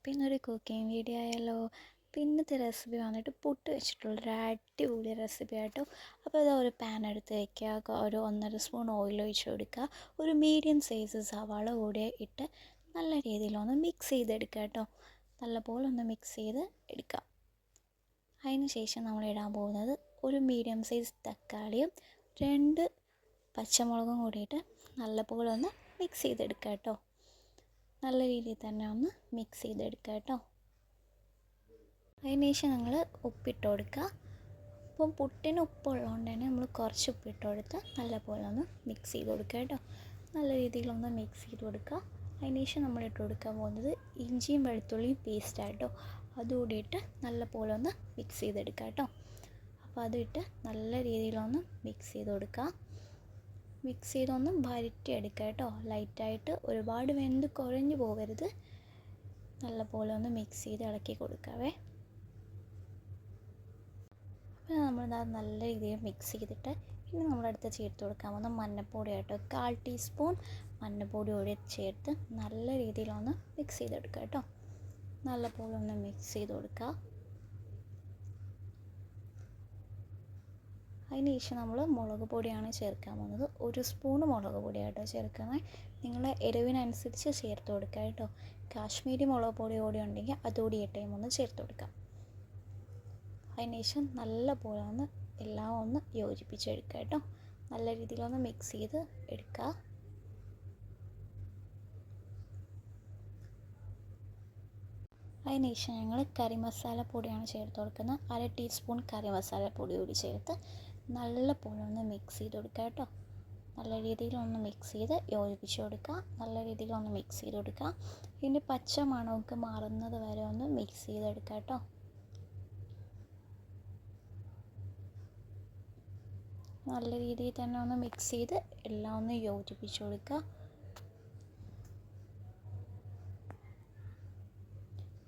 അപ്പോൾ ഇന്നൊരു cooking video ആയാലോ. ഇന്നത്തെ റെസിപ്പി വന്നിട്ട് പുട്ട് വെച്ചിട്ടുള്ളൊരു അടിപൊളി റെസിപ്പി ആട്ടോ. അപ്പോൾ അത് ഒരു പാൻ എടുത്ത് വയ്ക്കുക, ഒരു 1.5 സ്പൂൺ ഓയിൽ ഒഴിച്ച് കൊടുക്കുക, ഒരു മീഡിയം സൈസ് സവാള കൂടി ഇട്ട് നല്ല രീതിയിലൊന്ന് മിക്സ് ചെയ്തെടുക്കുക കേട്ടോ. നല്ലപോലെ ഒന്ന് മിക്സ് ചെയ്ത് എടുക്കുക. അതിന് ശേഷം നമ്മൾ ഇടാൻ പോകുന്നത് ഒരു മീഡിയം സൈസ് തക്കാളിയും 2 പച്ചമുളകും കൂടിയിട്ട് നല്ലപോലെ ഒന്ന് മിക്സ് ചെയ്തെടുക്കുക കേട്ടോ. നല്ല രീതിയിൽ തന്നെ ഒന്ന് മിക്സ് ചെയ്തെടുക്കുക കേട്ടോ. അതിന് ശേഷം നിങ്ങൾ ഉപ്പിട്ട് കൊടുക്കുക. അപ്പം പുട്ടിന് ഉപ്പുള്ളതുകൊണ്ട് തന്നെ നമ്മൾ കുറച്ച് ഉപ്പിട്ട് കൊടുത്ത് നല്ലപോലെ ഒന്ന് മിക്സ് ചെയ്ത് കൊടുക്കുക കേട്ടോ. നല്ല രീതിയിലൊന്ന് മിക്സ് ചെയ്ത് കൊടുക്കുക. അതിന് ശേഷം നമ്മൾ ഇട്ട് കൊടുക്കാൻ പോകുന്നത് ഇഞ്ചിയും വെളുത്തുള്ളിയും പേസ്റ്റായിട്ടോ. അതുകൂടിയിട്ട് നല്ലപോലെ ഒന്ന് മിക്സ് ചെയ്തെടുക്കുക കേട്ടോ. അപ്പോൾ അതിട്ട് നല്ല രീതിയിലൊന്ന് മിക്സ് ചെയ്ത് കൊടുക്കുക. മിക്സ് ചെയ്തൊന്ന് വരട്ടിയെടുക്കുക കേട്ടോ. ലൈറ്റായിട്ട് ഒരുപാട് വെന്ത് കുഴഞ്ഞു പോകരുത്. നല്ലപോലെ ഒന്ന് മിക്സ് ചെയ്ത് ഇളക്കി കൊടുക്കാവേ. അപ്പോൾ നമ്മൾ നല്ല രീതിയിൽ മിക്സ് ചെയ്തിട്ട് ഇനി നമ്മളടുത്ത് ചേർത്ത് കൊടുക്കാൻ പോകുന്ന മഞ്ഞൾപ്പൊടി ആട്ടോ. 1/4 ടീസ്പൂൺ മഞ്ഞൾപ്പൊടി കൂടി ചേർത്ത് നല്ല രീതിയിലൊന്ന് മിക്സ് ചെയ്തെടുക്കുക കേട്ടോ. നല്ലപോലെ ഒന്ന് മിക്സ് ചെയ്ത് കൊടുക്കുക. അതിന് ശേഷം നമ്മൾ മുളക് പൊടിയാണ് ചേർക്കാൻ പോകുന്നത്. 1 സ്പൂൺ മുളക് പൊടിയാട്ടോ ചേർക്കുന്നത്. നിങ്ങളുടെ എരിവിനനുസരിച്ച് ചേർത്ത് കൊടുക്കുക കേട്ടോ. കാശ്മീരി മുളക് പൊടി കൂടി ഉണ്ടെങ്കിൽ അതുകൂടി ഒന്ന് ചേർത്ത് കൊടുക്കാം. അതിന് ശേഷം നല്ലപോലെ ഒന്ന് എല്ലാം ഒന്ന് യോജിപ്പിച്ചെടുക്കുക കേട്ടോ. നല്ല രീതിയിലൊന്ന് മിക്സ് ചെയ്ത് എടുക്കുക. അതിന് ശേഷം ഞങ്ങൾ കറി മസാല പൊടിയാണ് ചേർത്ത് കൊടുക്കുന്നത്. 1/2 ടീസ്പൂൺ കറി മസാല പൊടി കൂടി ചേർത്ത് നല്ലപോലെ ഒന്ന് മിക്സ് ചെയ്ത് കൊടുക്കുക കേട്ടോ. നല്ല രീതിയിലൊന്ന് മിക്സ് ചെയ്ത് യോജിപ്പിച്ച് കൊടുക്കുക. നല്ല രീതിയിലൊന്ന് മിക്സ് ചെയ്ത് കൊടുക്കുക. ഇതിൻ്റെ പച്ച മണമൊക്കെ മാറുന്നത് വരെ ഒന്ന് മിക്സ് ചെയ്തെടുക്കുക കേട്ടോ. നല്ല രീതിയിൽ തന്നെ ഒന്ന് മിക്സ് ചെയ്ത് എല്ലാം ഒന്ന് യോജിപ്പിച്ച് കൊടുക്കുക.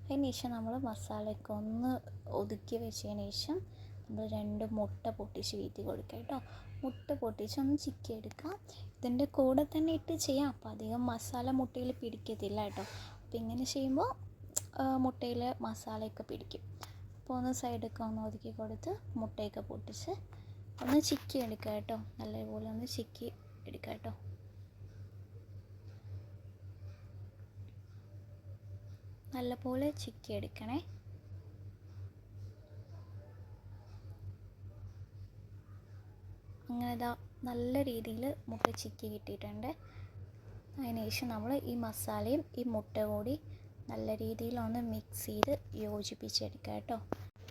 അതിന് ശേഷം നമ്മൾ മസാലയൊക്കെ ഒന്ന് ഒതുക്കി വെച്ചതിന് ശേഷം നമ്മൾ 2 മുട്ട പൊട്ടിച്ച് വീഴ്ത്തി കൊടുക്കുക കേട്ടോ. മുട്ട പൊട്ടിച്ച് ഒന്ന് ചിക്കി എടുക്കുക. ഇതിൻ്റെ കൂടെ തന്നെ ഇട്ട് ചെയ്യാം. അപ്പോൾ അധികം മസാല മുട്ടയിൽ പിടിക്കത്തില്ല കേട്ടോ. അപ്പോൾ ഇങ്ങനെ ചെയ്യുമ്പോൾ മുട്ടയിൽ മസാലയൊക്കെ പിടിക്കും. അപ്പോൾ ഒന്ന് സൈഡൊക്കെ ഒന്ന് ഒതുക്കി കൊടുത്ത് മുട്ടയൊക്കെ പൊട്ടിച്ച് ഒന്ന് ചിക്കി എടുക്കുക കേട്ടോ. നല്ലപോലെ ഒന്ന് ചിക്കി എടുക്കുക കേട്ടോ. നല്ലപോലെ ചിക്കി എടുക്കണേ. അങ്ങനെ ഇതാ നല്ല രീതിയിൽ മുട്ട ചിക്കി കിട്ടിയിട്ടുണ്ട്. അതിന് ശേഷം നമ്മൾ ഈ മസാലയും ഈ മുട്ട കൂടി നല്ല രീതിയിലൊന്ന് മിക്സ് ചെയ്ത് യോജിപ്പിച്ചെടുക്കുക കേട്ടോ.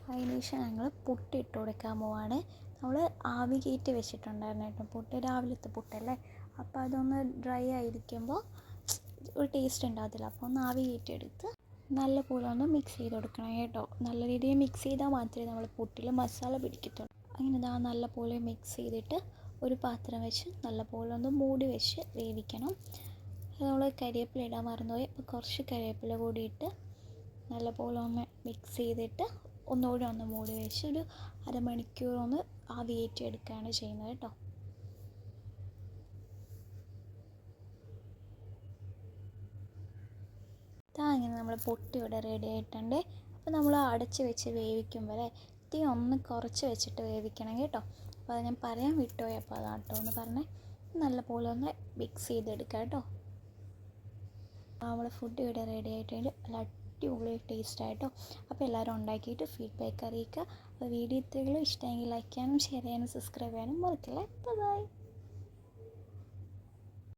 അതിന് ശേഷം ഞങ്ങൾ പുട്ടിട്ട് കൊടുക്കാൻ പോവാണ്. നമ്മൾ ആവി കയറ്റി വെച്ചിട്ടുണ്ടായിരുന്നു കേട്ടോ. പുട്ട് രാവിലത്തെ പുട്ടല്ലേ, അപ്പോൾ അതൊന്ന് ഡ്രൈ ആയിരിക്കുമ്പോൾ ഒരു ടേസ്റ്റ് ഉണ്ടാകത്തില്ല. അപ്പോൾ ഒന്ന് ആവി കയറ്റിയെടുത്ത് നല്ലപോലെ ഒന്ന് മിക്സ് ചെയ്ത് കൊടുക്കണം കേട്ടോ. നല്ല രീതിയിൽ മിക്സ് ചെയ്താൽ മാത്രമേ നമ്മൾ പുട്ടിൽ മസാല പിടിക്കത്തുള്ളൂ. അങ്ങനെ ഇതാ നല്ലപോലെ മിക്സ് ചെയ്തിട്ട് ഒരു പാത്രം വെച്ച് നല്ലപോലെ ഒന്ന് മൂടി വെച്ച് വേവിക്കണം. നമ്മൾ കരിവേപ്പില ഇടാൻ മറന്നുപോയി. അപ്പോൾ കുറച്ച് കരിവേപ്പില കൂടിയിട്ട് നല്ലപോലെ ഒന്ന് മിക്സ് ചെയ്തിട്ട് ഒന്നുകൂടി ഒന്ന് മൂടി വെച്ച് ഒരു അരമണിക്കൂർ ഒന്ന് ആവി കയറ്റി എടുക്കുകയാണ് ചെയ്യുന്നത് കേട്ടോ. അങ്ങനെ നമ്മൾ പുട്ട് ഇവിടെ റെഡി ആയിട്ടുണ്ട്. അപ്പോൾ നമ്മൾ അടച്ച് വെച്ച് വേവിക്കും വരെ തീ ഒന്ന് കുറച്ച് വെച്ചിട്ട് വേവിക്കണം കേട്ടോ. അപ്പോൾ അത് ഞാൻ പറയാൻ വിട്ടുപോയി. അപ്പോൾ അതാട്ടോ എന്ന് പറഞ്ഞേ. നല്ലപോലെ ഒന്ന് മിക്സ് ചെയ്തെടുക്കുക കേട്ടോ. നമ്മൾ ഫുഡ് ഇവിടെ റെഡി ആയിട്ടുണ്ട്. നല്ല അടിപൊളി ടേസ്റ്റ് ആയിട്ടോ. അപ്പോൾ എല്ലാവരും ഉണ്ടാക്കിയിട്ട് ഫീഡ്ബാക്ക് അറിയിക്കുക. അപ്പോൾ വീഡിയോ ഇത്രയും ഇഷ്ടമെങ്കിൽ ലൈക്ക് ചെയ്യാനും ഷെയർ ചെയ്യാനും സബ്സ്ക്രൈബ് ചെയ്യാനും മറക്കില്ല. ബൈ.